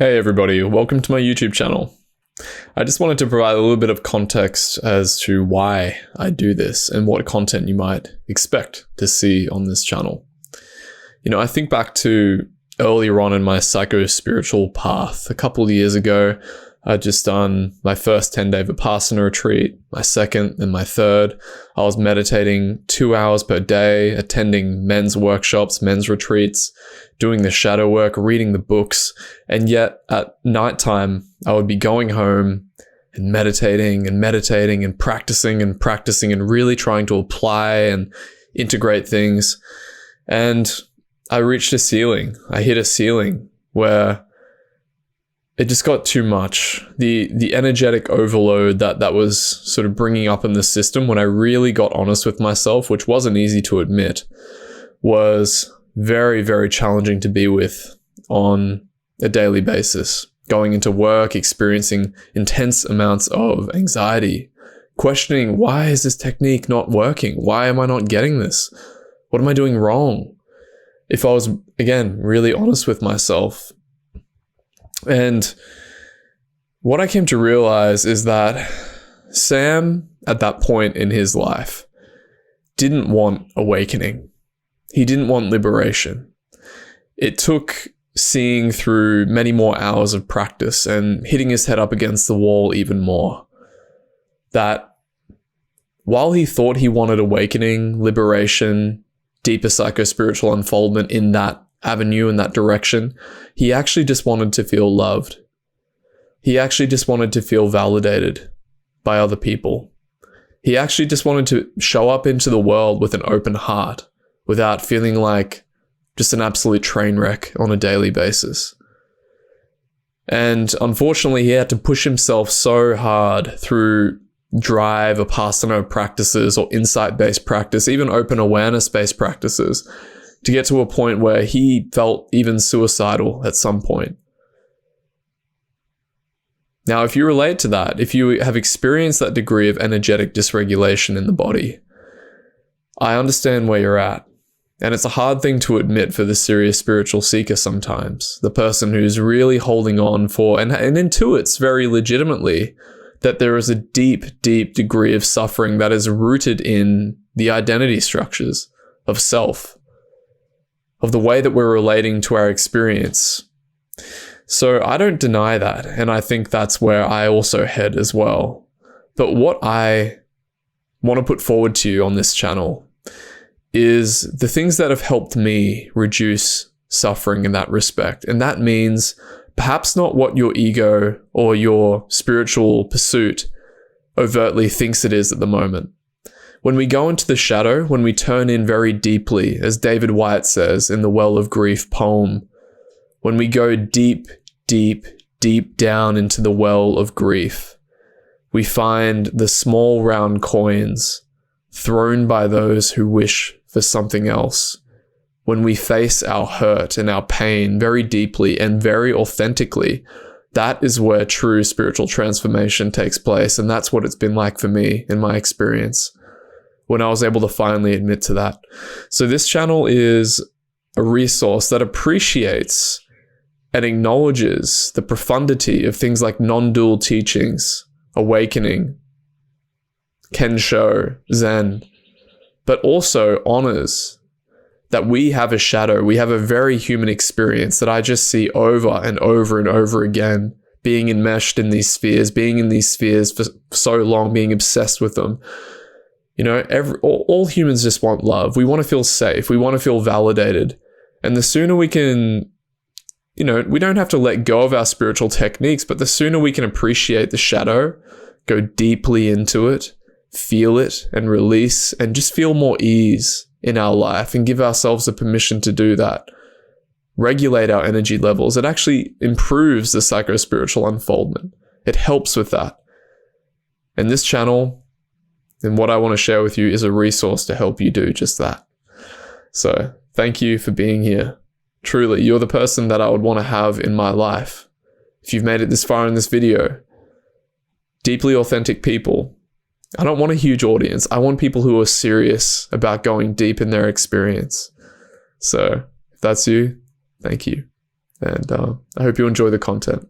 Hey everybody, welcome to my YouTube channel. I just wanted to provide a little bit of context as to why I do this and what content you might expect to see on this channel. I think back to earlier on in my psycho-spiritual path. A couple of years ago, I'd just done my first 10-day Vipassana retreat, my second and my third. I was meditating 2 hours per day, attending men's workshops, men's retreats, doing the shadow work, reading the books. And yet at nighttime, I would be going home and meditating and practicing and really trying to apply and integrate things. And I reached a ceiling. I hit a ceiling where it just got too much. The energetic overload that was sort of bringing up in the system, when I really got honest with myself, which wasn't easy to admit, was very, very challenging to be with on a daily basis. Going into work, experiencing intense amounts of anxiety, questioning, why is this technique not working? Why am I not getting this? What am I doing wrong? If I was, again, really honest with myself. And what I came to realize is that Sam, at that point in his life, didn't want awakening. He didn't want liberation. It took seeing through many more hours of practice and hitting his head up against the wall even more. That while he thought he wanted awakening, liberation, deeper psycho-spiritual unfoldment in that avenue, in that direction, he actually just wanted to feel loved. He actually just wanted to feel validated by other people. He actually just wanted to show up into the world with an open heart without feeling like just an absolute train wreck on a daily basis. And unfortunately, he had to push himself so hard through drive, Vipassana practices, or insight-based practice, even open awareness-based practices, to get to a point where he felt even suicidal at some point. Now, if you relate to that, if you have experienced that degree of energetic dysregulation in the body, I understand where you're at. And it's a hard thing to admit for the serious spiritual seeker sometimes. The person who's really holding on for, and intuits very legitimately, that there is a deep, deep degree of suffering that is rooted in the identity structures of self, of the way that we're relating to our experience. So I don't deny that, and I think that's where I also head as well. But what I want to put forward to you on this channel is the things that have helped me reduce suffering in that respect. And that means perhaps not what your ego or your spiritual pursuit overtly thinks it is at the moment. When we go into the shadow, when we turn in very deeply, as David Whyte says in the Well of Grief poem, when we go deep, deep, deep down into the well of grief, we find the small round coins thrown by those who wish for something else. When we face our hurt and our pain very deeply and very authentically, that is where true spiritual transformation takes place. And that's what it's been like for me in my experience, when I was able to finally admit to that. So this channel is a resource that appreciates and acknowledges the profundity of things like non-dual teachings, awakening, Kensho, Zen, but also honors that we have a shadow. We have a very human experience that I just see over and over and over again, being enmeshed in these spheres, being in these spheres for so long, being obsessed with them. All humans just want love. We want to feel safe. We want to feel validated. And the sooner we can, we don't have to let go of our spiritual techniques, but the sooner we can appreciate the shadow, go deeply into it, feel it and release, and just feel more ease in our life and give ourselves the permission to do that. Regulate our energy levels. It actually improves the psycho-spiritual unfoldment. It helps with that. And this channel, and what I want to share with you, is a resource to help you do just that. So thank you for being here. Truly, you're the person that I would want to have in my life. If you've made it this far in this video, deeply authentic people. I don't want a huge audience. I want people who are serious about going deep in their experience. So if that's you, thank you. And I hope you enjoy the content.